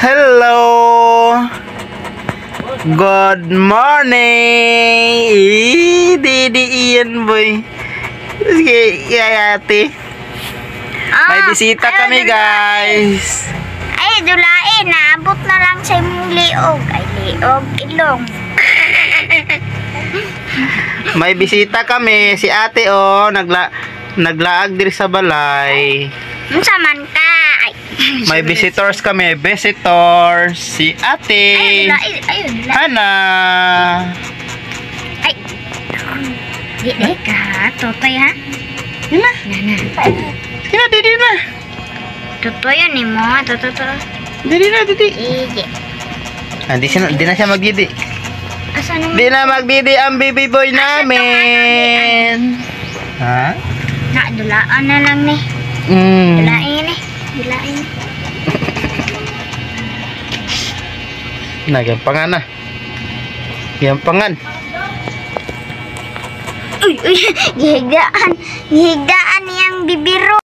Hello. Good morning. Didi Ian boy. Sige, ate. May bisita kami, guys. Ay, dulain. Naabot na lang sa imong liog. Ay, liog, ilong. May bisita kami. Si ate, naglaag diri sa balay. Unsa man ka? Ay. May visitors kami. Visitors. Si ate. Ay, dulain. Ayun, dulain. Hana. Ay. Di ka. Totoy, ha? Yun na. Sige na, didi na. Totoy yun, mo. Toto. Didi na, didi. Ige. Di na siya magdidi. Asa nung... Di na magdidi ang baby boy namin. Ha? Dulaan na lang ni. Dulain eh. Dulain. Nagampangan na. Gampangan. Uy, gihigaan. Gihigaan niyang bibiro.